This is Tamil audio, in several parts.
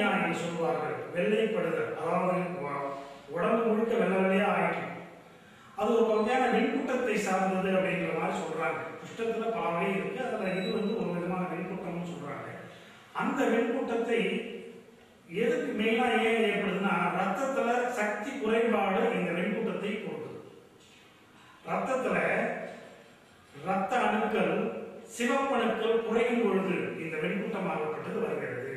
என்று சொல்வார்கள். வெள்ளைப்படுதல், அதாவது உடம்பு முழுக்க வெள்ளை வெள்ளையா ஆயிடும். அது ஒரு வகையான வெண்குட்டத்தை சார்ந்தது அப்படிங்கிற மாதிரி சொல்றாங்க. குஷ்டத்துல பல வகை இருக்கு, அதுல இது ஒரு விதமான வெண்குட்டம்னு சொல்றாங்க. அந்த வெண்குட்டத்தை எதுக்கு மெயினா ஏன் ஏற்படுதுன்னா, ரத்தத்துல சக்தி குறைபாடு இந்த வெண்குட்டத்தை கொடுக்குது. ரத்தத்துல ரத்த அணுக்கள் சிவப்பணுக்கள் குறையும் பொழுது இந்த வெண்குட்டமாகப்பட்டது வருகிறது.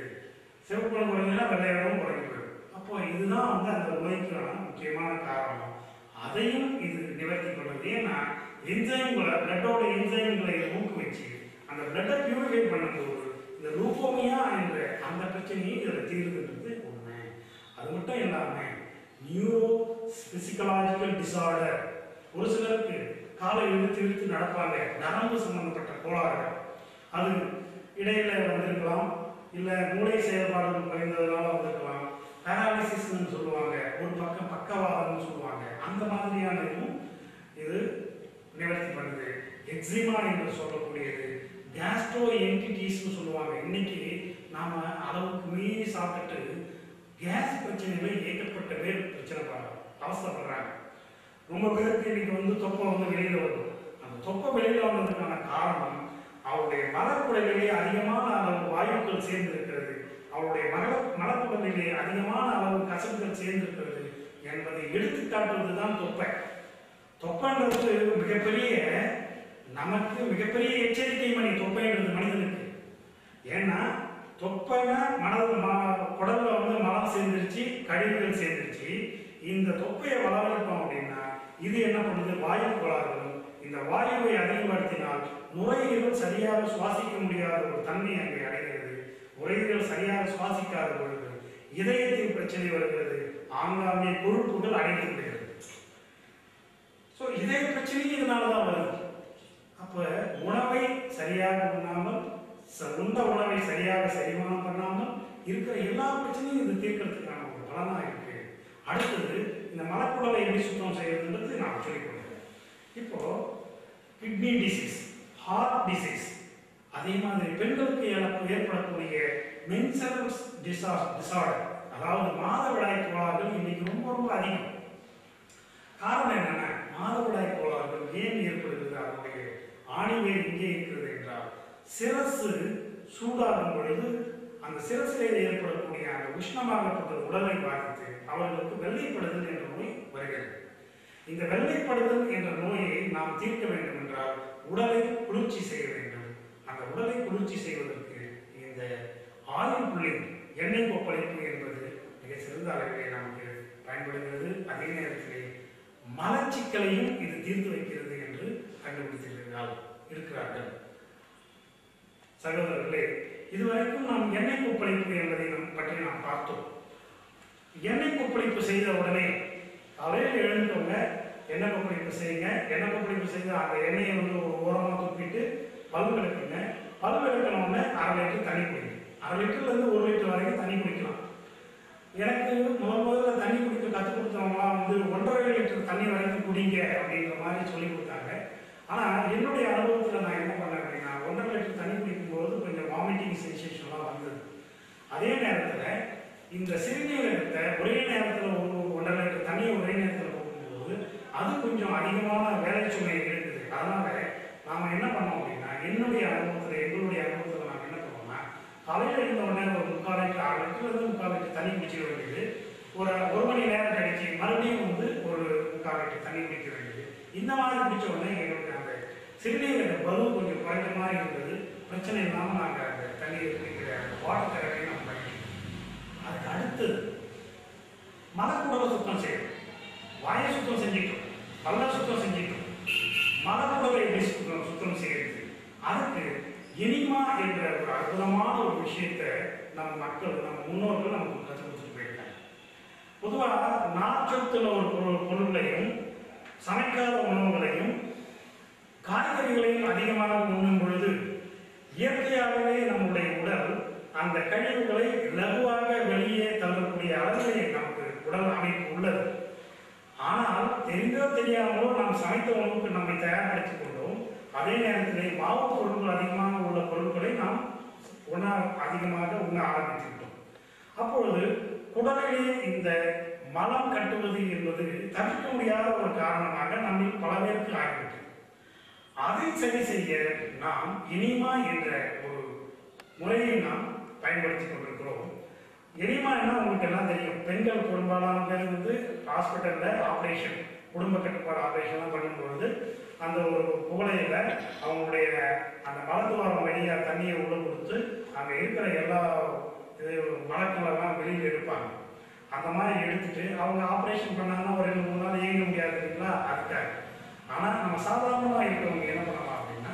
சிவப்பணு குறைஞ்சுன்னா வெள்ளையாகவும் குறைகிறது. அப்போ இதுதான் அந்த நோய்க்கான முக்கியமான காரணம். அதையும் இது நிவர்த்தி பண்ணுது. ஏன்னா என்சைம்களை, பிளட்டோட என்சைம்களை ஊக்குவிச்சு அந்த பிளட்டை பியூரிஃபை பண்ணும்போது இந்த லூகோமியா என்ற அந்த பிரச்சனையை இதில் தீர்வுன்றது உண்மை. அது மட்டும் இல்லாம நியூரோ பிசிக்கலாஜிக்கல் டிசார்டர், ஒரு சிலருக்கு காலை இழுத்து இழுத்து நடப்பாங்க, நரம்பு சம்பந்தப்பட்ட கோளாறுகள், அது இடையில வந்திருக்கலாம், இல்ல மூளை செயல்பாடுகள் குறைந்ததுனால வந்திருக்கலாம், பேராலிசிஸ்ன்னு சொல்லுவாங்க, ஒரு பக்கம் பக்கவாதம்னு சொல்லுவாங்க. அந்த மாதிரியான இதுவும் இது நிவர்த்தி பண்ணுது. எக்ஸிமா என்று சொல்லக்கூடியது, கேஸ்ட்ரோ என்டிட்டிஸ்னு சொல்லுவாங்க. இன்னைக்கு நாம அளவுக்கு மீறி சாப்பிட்டு கேஸ் பிரச்சனைகளை ஏகப்பட்ட பேர் பிரச்சனை அவசரப்படுறாங்க. ரொம்ப பேருக்கு இன்னைக்கு தொப்பை வெளியில வரும். அந்த தொப்பை வெளியில வந்ததுக்கான காரணம் அவருடைய மலக்குடலிலே அதிகமான அளவு வாயுக்கள் சேர்ந்திருக்கிறது, அவருடைய மலக்குடலிலே அதிகமான அளவு கசப்புகள் சேர்ந்திருக்கிறது என்பதை எடுத்துக்காட்டுவதுதான் தொப்பை. தொப்பைன்றது மிகப்பெரிய, நமக்கு மிகப்பெரிய எச்சரிக்கை மணி தொப்பைன்றது மனிதனுக்கு. ஏன்னா தொப்பைனா குடல்ல மலம் சேர்ந்துருச்சு, கழிவுகள் சேர்ந்துருச்சு. இந்த தொப்பையை வளர்க்கணும் அப்படின்னா இது என்ன பண்ணுது, வாயு கோளாறுகள். இந்த வாயுவை அதிகப்படுத்தினால் நுரையீரல் சரியாக சுவாசிக்க முடியாத ஒரு தன்மை அங்கே அடைகிறது. நுரையீரல் சரியாக சுவாசிக்காத பொழுது இதயத்தின் பிரச்சனை வருகிறது, ஆங்காங்கே கொழுப்புகள் அடைந்து விடுகிறது. ஸோ இதய பிரச்சனையும் இதனாலதான் வருது. அப்ப உணவை சரியாக உண்ணாமல், உண்ட உணவை சரியாக செரிமானம் பண்ணாமல் இருக்கிற எல்லா பிரச்சனையும் இது தீர்க்கிறதுக்கான ஒரு பலனா இருக்கு. அடுத்தது இந்த மலக்குடலை எப்படி சுத்தம் செய்யறதுன்றது நான் சொல்லிக் கொடுக்கிறேன். இப்போ கிட்னி டிசீஸ், ஹார்ட் டிசீஸ், அதே மாதிரி பெண்களுக்கு ஏற்படக்கூடிய மென்சரல் டிசார்டர், அதாவது மாதவிடாய் கோளாறுகள் இன்னைக்கு ரொம்ப ரொம்ப அதிகம். காரணம் என்னன்னா, மாதவிடாய் கோளாறுகள் ஏன் ஏற்படுகிறது, அதனுடைய ஆணிவேர் இங்கே இருக்கிறது என்றால், சிரசு சூடாகும் பொழுது அந்த சிரசிலே ஏற்படக்கூடிய அந்த உஷ்ணமாகப்பட்ட உடலை பாதித்து அவர்களுக்கு வெள்ளைப்படுதல் என்ற நோய் வருகிறது. இந்த வெள்ளைப்படுதல் என்ற நோயை நாம் தீர்க்க வேண்டும் என்றால் உடலை குளிர்ச்சி செய்ய வேண்டும். அந்த உடலை குளிர்ச்சி செய்வதற்கு இந்த ஆயில் புல்லிங், எண்ணெய் கொப்பளிப்பு என்பது மிக சிறந்த அளவிலே நமக்கு பயன்படுகிறது. அதே நேரத்திலே மலச்சிக்கலையும் இது தீர்த்து வைக்கிறது என்று கண்டுபிடித்திருக்கிறார்கள். சகோதரர்களே, இதுவரைக்கும் நாம் எண்ணெய் கொப்பளிப்பு என்பதை பற்றி நாம் பார்த்தோம். எண்ணெய் கொப்பளிப்பு செய்த உடனே காலையில் எழுந்தவங்க எண்ணெய் கொப்பளிப்பு செய்யுங்க. எண்ணெய் கொப்பளிப்பு செய்து அந்த எண்ணெயை ஒரு ஓரமாக தூக்கிட்டு பல் விளக்குங்க. பல் விளக்கணும்னு 1/2 லிட்டர் தண்ணி குடிங்க. 1/2 லிட்டர்லேருந்து 1 லிட்டர் வரைக்கும் தண்ணி குடிக்கலாம். எனக்கு முதல்ல தண்ணி குடிக்க கற்றுக் கொடுத்தவங்களாம் 1.5 லிட்டர் தண்ணி வரைக்கும் குடிங்க அப்படின்ற மாதிரி சொல்லி கொடுத்தாங்க. ஆனால் என்னுடைய அனுபவத்தில் நான் என்ன பண்ணேன் அப்படின்னா, 1.5 லிட்டர் தண்ணி குடிக்கும்போது கொஞ்சம் வாமிட்டிங் சென்சேஷன்லாம் வந்தது. அதே நேரத்தில் இந்த சிறுநீரகத்தை ஒரே நேரத்தில் 1.5 லிட்டர் தண்ணியை ஒரே நேரத்தில் போகும்போது அது கொஞ்சம் அதிகமான வேலை சுமை இருக்குது. அதனால நாம் என்ன பண்ணோம் அப்படின்னா, என்னுடைய அனுபவத்தில், எங்களுடைய அனுபவத்தில் நாம் என்ன பண்ணோம்னா, காலையில் இருந்த உடனே ஒரு 3/4 லிட்டர், 1/2 லிட்டர்லேருந்து 3/4 லிட்டர் தண்ணி குடிச்சிக்க வேண்டியது. ஒரு மணி நேரம் கழிச்சு மறுபடியும் ஒரு 3/4 லிட்டர் தண்ணி குடிக்க வேண்டியது. இந்த மாதிரி குடிச்ச உடனே எங்களுக்கு அந்த சிறுநீரக பலு கொஞ்சம் குறைந்த மாதிரி இருந்தது. பிரச்சனை இல்லாமல் நாங்கள் அந்த தண்ணியை குடிக்கிற அந்த வாட்டர் தெரப்பியை நம்ம பண்ணிட்டோம். அதுக்கு அடுத்தது மலக்குடலை சுத்தம் செய்யணும். வாயை சுத்தம் செஞ்சுட்டோம், பல்ல சுத்தம் செஞ்சுட்டோம். மலக்குடலை எப்படி சுத்தம் செய்யறது, அதுக்கு எனிமா என்ற ஒரு அற்புதமான ஒரு விஷயத்தை நம்ம மக்கள், நம்ம முன்னோர்கள் நமக்கு கற்றுக் கொடுத்துட்டு போயிருக்காங்க. பொதுவாக நாச்சத்துள்ள ஒரு பொருளையும், சமைக்காத உணவுகளையும், காய்கறிகளையும் அதிகமாக உண்ணும் பொழுது இயற்கையாகவே நம்முடைய உடல் அந்த கழிவுகளை லகுவாக வெளியே தள்ளக்கூடிய அளவிலே நமக்கு உடல் அமைப்பு உள்ளது. ஆனால் தெரிந்தோ தெரியாமலோ நாம் சமைத்த உணவுக்கு நம்மை தயார்படுத்திக் கொண்டோம். அதே நேரத்திலே மாவு பொருட்கள் அதிகமாக உள்ள பொருட்களை நாம் அதிகமாக உண்ண ஆரம்பித்துவிட்டோம். அப்போ குடலிலே இந்த மலம் கட்டுவது என்பது தவிர்க்க முடியாத ஒரு காரணமாக நம்மில் பல பேருக்கு ஆகிவிட்டது. அதை சரி செய்ய நாம் இனிமா என்ற ஒரு முறையை நாம் பயன்படுத்தி கொண்டிருக்கிறோம். எனிமான்னா உங்களுக்கு எல்லாம் தெரியும். பெண்கள் பெரும்பாலான பேர் வந்து ஹாஸ்பிட்டல்ல ஆப்ரேஷன், குடும்ப கட்டுப்பாடு ஆப்ரேஷன்லாம் பண்ணும்பொழுது அந்த ஒரு குவளையில அவங்களுடைய அந்த மலத்துவாரம் வழியா தண்ணியை உள்ள கொடுத்து அங்கே இருக்கிற எல்லா மலக்களெல்லாம் வெளியில் எடுப்பாங்க. அந்த மாதிரி எடுத்துட்டு அவங்க ஆப்ரேஷன் பண்ணாங்கன்னா ஒரு 2-3 நாள் இயங்க முடியாது இல்லைங்களா, அதுக்காக. ஆனால் நம்ம சாதாரணமாக இருக்கிறவங்க என்ன பண்ணலாம் அப்படின்னா,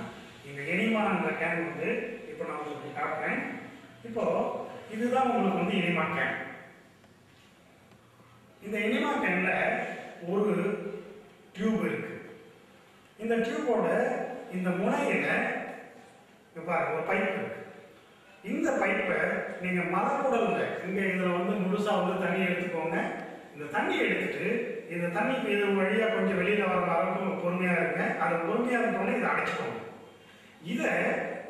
இந்த எனிமான்ற கேன் வந்து இப்போ நான் உங்களுக்கு காட்டுறேன். இப்போ இதுதான் உங்களுக்கு வந்து எனிமா கேன். இந்த எனிமா கேன்ல ஒரு டியூப் இருக்கு. இந்த டியூபோட இந்த முனையில பாருங்க ஒரு பைப் இருக்கு. இந்த பைப்பை நீங்க மரக்குடல்ல இங்க இதுல வந்து முழுசா வந்து தண்ணி எடுத்துக்கோங்க. இந்த தண்ணி எடுத்துட்டு இந்த தண்ணிக்கு இது வழியா கொஞ்சம் வெளியில வர அளவுக்கு பொறுமையா இருங்க. அது பொறுமையா இருக்கோன்னு இதை அடைச்சுக்கோங்க. இதை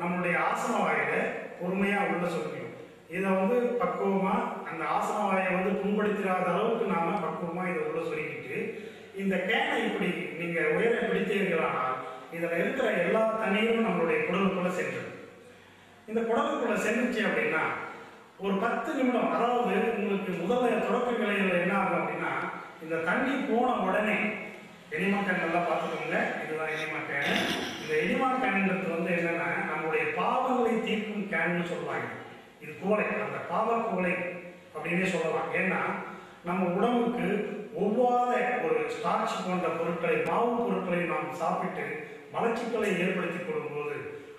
நம்மளுடைய ஆசன வாயில பொறுமையா உள்ள சொல்லிக்கணும். இதை வந்து பக்குவமா அந்த ஆசன வாயை வந்து புண்படுத்தாத அளவுக்கு நாம பக்குவமா இதை உள்ள சொல்லிக்கிட்டு இந்த கேனை இப்படி நீங்க உயர பிடித்தீர்களானால் இதுல இருக்கிற எல்லா தண்ணியும் நம்மளுடைய குடலுக்குள்ள சென்றுடும். இந்த குடலுக்குள்ள சென்றுச்சு அப்படின்னா ஒரு 10 நிமிடம், அதாவது உங்களுக்கு முதல்ல தொடக்க நிலையில் என்ன ஆகும் அப்படின்னா, இந்த தண்ணி போன உடனே எனிமா கேன் நல்லா பார்த்துக்கோங்க. இதுதான் எனிமா கேன். இந்த எனிமா கேன்ன்றது வந்து என்னன்னா நம்மளுடைய பாவங்களை தீர்க்கும் கேன்னு சொல்லுவாங்க. இது குவளை, அந்த பாவ குவளை அப்படின்னே சொல்லலாம். ஏன்னா நம்ம உடம்புக்கு ஒவ்வாத ஒரு ஸ்டார்ச் போன்ற பொருட்களை, மாவு பொருட்களை நாம் சாப்பிட்டு மலச்சிக்கலை ஏற்படுத்தி கொள்ளும்போது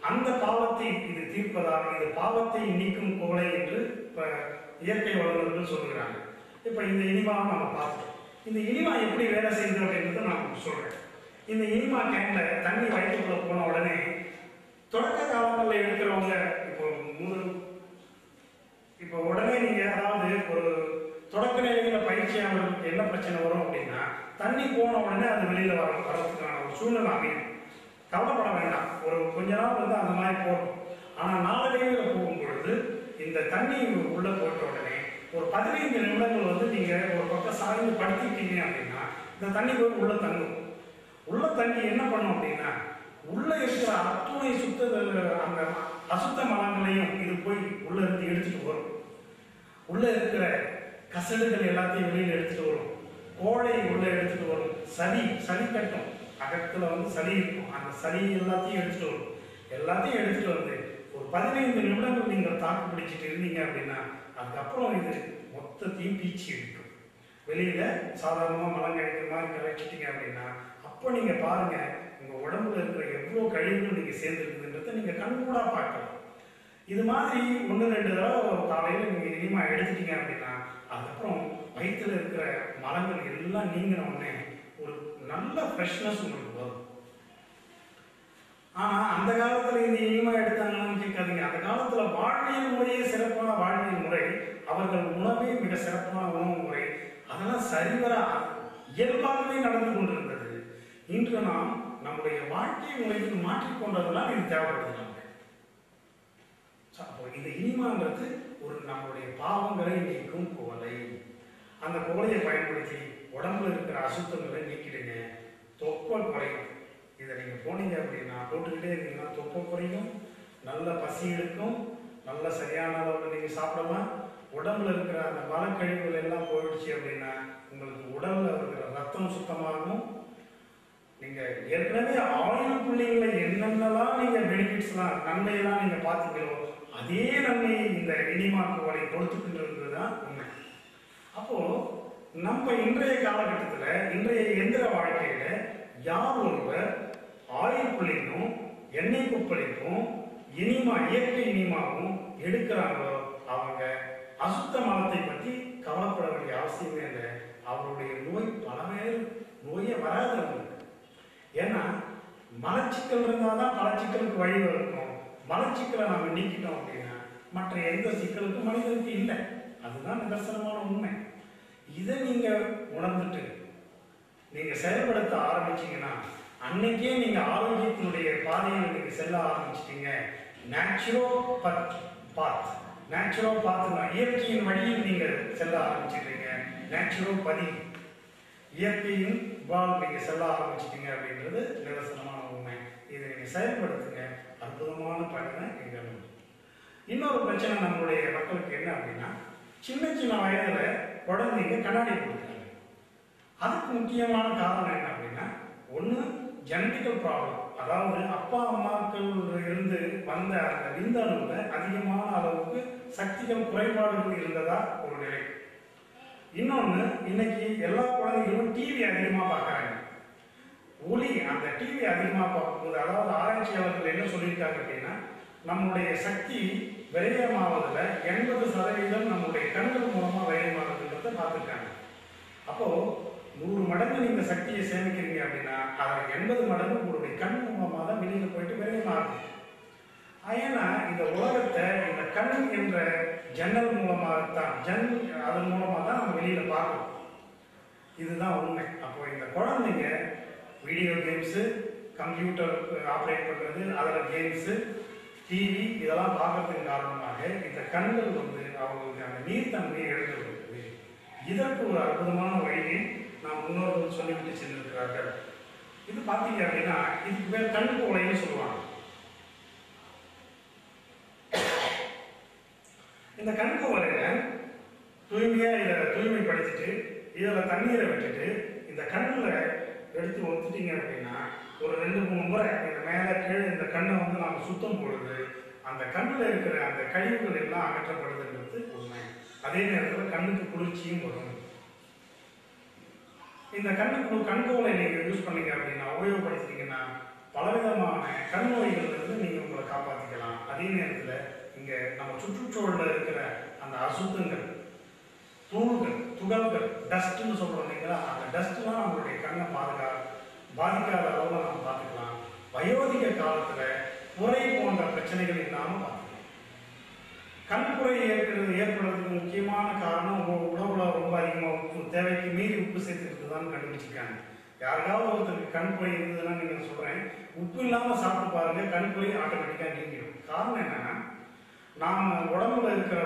அந்த பாவத்தை இது தீர்ப்பதாக, இது பாவத்தை நீக்கும் குவளை என்று இயற்கை வல்லுநர்கள் சொல்கிறாங்க. இப்போ இந்த இனிமாவை நம்ம பார்த்தோம். இந்த இனிமா எப்படி வேலை செய்யுது அப்படின்றத நான் சொல்றேன். இந்த இனிமா கேன்ல தண்ணி வயிற்றுக்குள்ள போன உடனே தொடக்க காலங்களில் இருக்கிறவங்க இப்போ உடனே நீங்க அதாவது ஒரு தொடக்க நிலையில பயிற்சியாளர்களுக்கு என்ன பிரச்சனை வரும் அப்படின்னா, தண்ணி போன உடனே அது வெளியில வரதுக்கான ஒரு சூழ்நிலை அமையும். கவலைப்பட வேண்டாம், ஒரு கொஞ்ச நாள் வந்து அந்த மாதிரி போகும். ஆனால் நாளடைவில் போகும் பொழுது இந்த தண்ணி உள்ள போட்ட உடனே ஒரு 15 நிமிடங்கள் வந்து நீங்க ஒரு பக்கம் சாய்ந்து படுத்திட்டீங்க அப்படின்னா இந்த தண்ணி போய் உள்ள தங்கும். உள்ள தண்ணி என்ன பண்ணும் அப்படின்னா, உள்ள இருக்கிற அத்துணை அந்த அசுத்த மலங்களையும் இது போய் உள்ள இருந்து எடுத்துட்டு வரும். உள்ள இருக்கிற கசடுகள் எல்லாத்தையும் வெளியில் எடுத்துட்டு வரும். கோழை உள்ள எடுத்துட்டு வரும். சளி கட்டும். அகத்துல வந்து சளி இருக்கும். அந்த சளி எல்லாத்தையும் எடுத்துட்டு வரும். எல்லாத்தையும் எடுத்துட்டு வந்து ஒரு 15 நிமிடங்கள் நீங்கள் தாக்கு பிடிச்சிட்டு இருந்தீங்க அப்படின்னா அதுக்கப்புறம் இது மொத்தத்தையும் பீச்சி எடுக்கும். வெளியில சாதாரணமாக மலம் கழிக்கிற மாதிரி கழிச்சிட்டீங்க அப்படின்னா அப்போ நீங்க பாருங்க உங்க உடம்புல இருக்கிற எவ்வளவு கழிவுகள் நீங்க சேர்ந்துருக்குதுன்றதை நீங்க கண்கூடா பார்க்கலாம். இது மாதிரி 1-2 தடவை காலையில் நீங்க இனிமா எடுத்துட்டீங்க அப்படின்னா அதுக்கப்புறம் வயிற்றுல இருக்கிற மலங்கள் எல்லாம் நீங்கின உடனே ஒரு நல்ல ஃப்ரெஷ்னஸ் உங்களுக்கு வரும். ஆனா அந்த காலத்துல இந்த இனிமா எடுத்தாங்கன்னு கேட்காதீங்க. அந்த காலத்துல வாழ்வியல் முறையே சிறப்பான வாழ்வியல் முறை, அவர்கள் உணவே மிக சிறப்பான உணவு முறை, அதெல்லாம் சரிவர இயல்பாகவே நடந்து கொண்டிருந்தது. இன்று நாம் நம்முடைய வாழ்க்கை முறையில் மாற்றிக்கொண்டதெல்லாம் இது தேவைப்படுது. அப்போ இந்த இனிமாங்கிறது ஒரு நம்மளுடைய பாவங்களை நீக்கும் குவளை. அந்த குவளையை பயன்படுத்தி உடம்புல இருக்கிற அசுத்தங்களை நீக்கிடுங்க. தொப்பை குறையும். இதை நீங்க போனீங்க அப்படின்னா போட்டுக்கிட்டே இருந்தீங்கன்னா தொப்பை குறையும், நல்ல பசி எடுக்கும், நல்ல சரியான அளவில் நீங்க சாப்பிடலாம். உடம்புல இருக்கிற அந்த மலக்கழிவுகள் எல்லாம் போயிடுச்சு அப்படின்னா உங்களுக்கு உடம்புல இருக்கிற ரத்தம் சுத்தமாகும். நீங்க ஏற்கனவே ஆயுள் புள்ளிகளை என்னென்னலாம் நீங்க பெனிஃபிட்ஸ்லாம் நன்மையெல்லாம் நீங்க பார்த்தீங்களோ அதே நன்மையை இந்த இனிமா குவளை கொடுத்துக்கின்றது தான் உண்மை. அப்போ நம்ம இன்றைய காலகட்டத்தில் இன்றைய எந்திர வாழ்க்கையில யார் ஒருவர் ஆயுள் புள்ளிக்கும் எண்ணெய் குப்பளிக்கும் இனிமா இயற்கை இனிமாவும் எடுக்கிறாங்களோ அவங்க அசுத்த மலத்தை பற்றி கவலைப்பட வேண்டிய அவசியமே இல்லை. அவருடைய நோய் நோயே வராது அவங்களுக்கு. ஏன்னா மலச்சிக்கல் இருந்தால்தான் பல சிக்கலுக்கு வழி இருக்கும். மலச்சிக்கலை நாம நீக்கிட்டோம் அப்படின்னா மற்ற எந்த சிக்கலுக்கும் மனிதனுக்கு இல்லை. அதுதான் நிதர்சனமான உண்மை. இதை நீங்க உணர்ந்துட்டு நீங்க செயல்படுத்த ஆரம்பிச்சீங்கன்னா அன்னைக்கே நீங்க ஆரோக்கியத்தினுடைய பாதையில் நீங்க செல்ல ஆரம்பிச்சிட்டீங்க. நேச்சுரல் பாத், நேச்சுரல் பார்த்துக்கலாம். இயற்கையின் வழியில் நீங்கள் செல்ல ஆரம்பிச்சிடுறீங்க. நேச்சுரல் பதி இயற்கையின் பால் நீங்கள் செல்ல ஆரம்பிச்சிட்டீங்க அப்படின்றது நிதர்சனமான உண்மை. இதை நீங்கள் செயல்படுத்துங்க, அற்புதமான பலனை நீங்கள். இன்னொரு பிரச்சனை நம்மளுடைய மக்களுக்கு என்ன அப்படின்னா, சின்ன சின்ன வயதுல குழந்தைங்க கண்ணாடி கொடுக்குறாங்க. அதுக்கு முக்கியமான காரணம் என்ன அப்படின்னா, ஒன்று ஜெனட்டிக்கல் ப்ராப்ளம், அதாவது அப்பா அம்மாக்கள் இருந்து வந்த அந்த விந்தணுவில் அதிகமான அளவுக்கு சக்திகள் குறைபாடுகள் இருந்ததா ஒரு நிலை. இன்னொன்று, இன்னைக்கு எல்லா குழந்தைகளும் டிவி அதிகமாக பார்க்குறாங்க. ஒளி அந்த டிவி அதிகமாக பார்க்கும்போது, அதாவது ஆராய்ச்சியாளர்கள் என்ன சொல்லியிருக்காங்க அப்படின்னா, நம்முடைய சக்தி விரயமாவதில் 80% நம்முடைய கண்கள் மூலமாக விரயமாகுதுன்றதை பார்த்துருக்காங்க. அப்போது 100 மடங்கு நீங்கள் சக்தியை சேமிக்கிறீங்க அப்படின்னா, அதில் 80 மடங்கு உங்களுடைய கண் மூலமாக தான் வெளியில் போயிட்டு விரயமாகுது. ஏன்னா இந்த உலகத்தை இந்த கண் என்ற ஜன்னல் மூலமாகத்தான், அதன் மூலமாக தான் நம்ம வெளியில் பார்க்கணும். இதுதான் உண்மை. அப்போ இந்த குழந்தைங்க வீடியோ கேம்ஸு, கம்ப்யூட்டர் ஆப்ரேட் பண்ணுறது, அதில் கேம்ஸு, டிவி இதெல்லாம் பார்க்கறதுக்கு காரணமாக இந்த கண்கள் அவங்களுக்கு அந்த நீர்த்தன்மையை எழுதுகிறது. இதற்கு ஒரு அற்புதமான வழியை நாம் முன்னோர்கள் சொல்லிவிட்டு சென்றிருக்கிறார்கள். இது பார்த்தீங்க அப்படின்னா, இதுக்கு பேர் கண் கோலைன்னு சொல்லுவாங்க. இந்த கண் கோலையில தூய்மையாக இதை தூய்மைப்படுத்திட்டு இதில் தண்ணீரை விட்டுட்டு இந்த கண்ணில் எடுத்து ஒத்துட்டீங்க அப்படின்னா, ஒரு 2-3 முறை இந்த மேலே கீழே இந்த கண்ணை நாம் சுத்தம் பொழுது அந்த கண்ணில் இருக்கிற அந்த கழிவுகள் எல்லாம் அகற்றப்படுதுன்றது உண்மை. அதே நேரத்தில் கண்ணுக்கு குளிர்ச்சியும் வரும். இந்த கண்கோலை நீங்கள் யூஸ் பண்ணீங்க அப்படின்னா, உபயோகப்படுத்திட்டீங்கன்னா பலவிதமான கண் நோய்களிலிருந்து நீங்கள் உங்களை காப்பாற்றிக்கலாம். அதே நேரத்தில் இங்கே நம்ம சுற்றுச்சூழலில் இருக்கிற அந்த அசுத்தங்கள், தூள்கள், துகள்கள், டஸ்ட்னு சொல்கிறோம் இல்லைங்களா, அந்த டஸ்ட்லாம் நம்மளுடைய கண்ணை பாதிக்காத அளவில் நம்ம பார்த்துக்கலாம். வயோதிக காலத்தில் குறை போன்ற பிரச்சனைகள் இல்லாமல் பார்த்துக்கலாம். கண் குறை ஏற்படுறதுக்கு முக்கியமான காரணம் உணவுல ரொம்ப அதிகமாக உப்பு, தேவைக்கு மீறி உப்பு சேர்த்துக்கிட்டு தான் கண்டுபிடிச்சிருக்காங்க. யாருக்காவது ஒருத்தருக்கு கண் குறை இருந்ததுன்னா நீங்கள் சொல்கிறேன், உப்பு இல்லாமல் சாப்பிட்டு பாருங்க, கண் குறை ஆட்டோமேட்டிக்காக நீங்கிடும். காரணம் என்னன்னா, நாம் உடம்புல இருக்கிற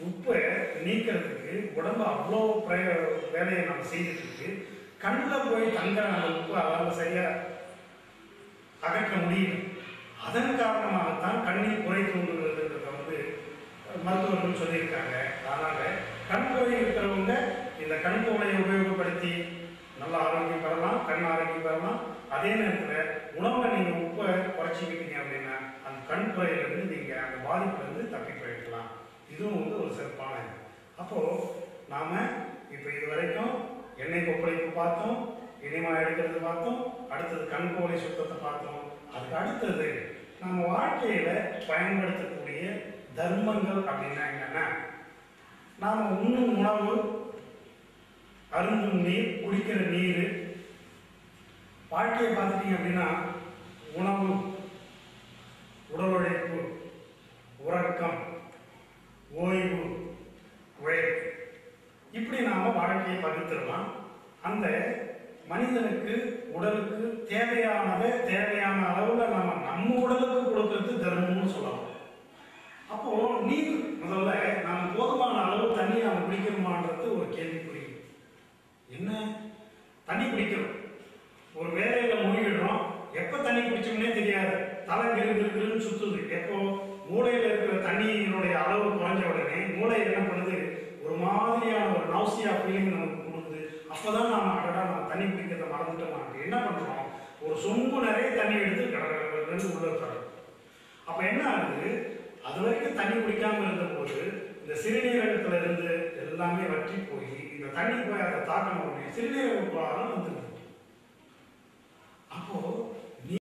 உப்பை நீக்கிறதுக்கு உடம்பு அவ்வளோ வேலையை நம்ம செய்துட்டு கண்ணில் போய் தங்குற அந்த உப்பு அதால் சரியாக அகற்ற முடியும். அதன் காரணமாகத்தான் கண்ணீர் குறை தூண்டுகிறதுன்றத மருத்துவர்கள் சொல்லியிருக்காங்க. அதனால கண் குறை இருக்கிறவங்க இந்த கண் கோலையை உபயோகப்படுத்தி நல்ல ஆரோக்கியம் பெறலாம், கண் ஆரோக்கியம் பெறலாம். அதே நேரத்தில் உணவை நீங்கள் உப்பை குறைச்சிக்கிட்டீங்க அப்படின்னா அந்த கண் குறையிலிருந்து நீங்கள் அந்த பாதிப்புலேருந்து தப்பி போயிடலாம். இதுவும் ஒரு சிறப்பான இது. அப்போது நாம் இப்போ இது வரைக்கும் எண்ணெய் கொப்பளிப்பு பார்த்தோம், இனிமா எடுக்கிறது பார்த்தோம், அடுத்தது கண் கோலை சுத்தத்தை பார்த்தோம். அதுக்கு அடுத்தது நம்ம வாழ்க்கையில் பயன்படுத்தக்கூடிய தர்மங்கள் அப்படின்னா என்னன்னா, நாம் உண்ணும் உணவு, அருந்தும் நீர், குடிக்கிற நீர், வாழ்க்கையை பார்த்துட்டீங்க அப்படின்னா உணவு, உடல் உழைப்பு, உறக்கம், ஓய்வு, உழைப்பு, இப்படி நாம் வாழ்க்கையை பகிர்ந்துடலாம். அந்த மனிதனுக்கு உடலுக்கு தேவையான அளவில் நம்ம உடலுக்கு கொடுக்கறது தர்மம்னு சொல்லலாம். அப்போ நீர் முதல்ல நாம் போதுமான அளவு தண்ணி நாம் குடிக்கணுமான்றது ஒரு கேள்விக்குறி. என்ன தண்ணி குடிக்கிறோம், ஒரு வேலையில் மூழ்கிடுறோம், எப்போ தண்ணி குடிச்சோம்னே தெரியாது, தலை கிருன்னு சுத்துது. எப்போ மூளையில் இருக்கிற தண்ணியினுடைய அளவு குறைஞ்ச உடனே மூளை என்ன பண்ணுது, ஒரு மாதிரியான ஒரு நௌசியா ஃபீலிங் நமக்கு கொடுக்குது. அப்போதான் நம்ம தண்ணி குடிக்கிறத மறந்துட்டோம். என்ன பண்ணுறோம், ஒரு சொம்பு நிறைய தண்ணி எடுத்து கடற்கரை உள்ள தரோம். அப்போ என்ன ஆகுது, அது வரைக்கும் தண்ணி குடிக்காமல் இருந்த போது இந்த சிறுநீரகத்துல இருந்து எல்லாமே வற்றி போய் இந்த தண்ணி போய் அதை தாக்கணும், சிறுநீரக கோளாறு வந்துருக்கு. அப்போ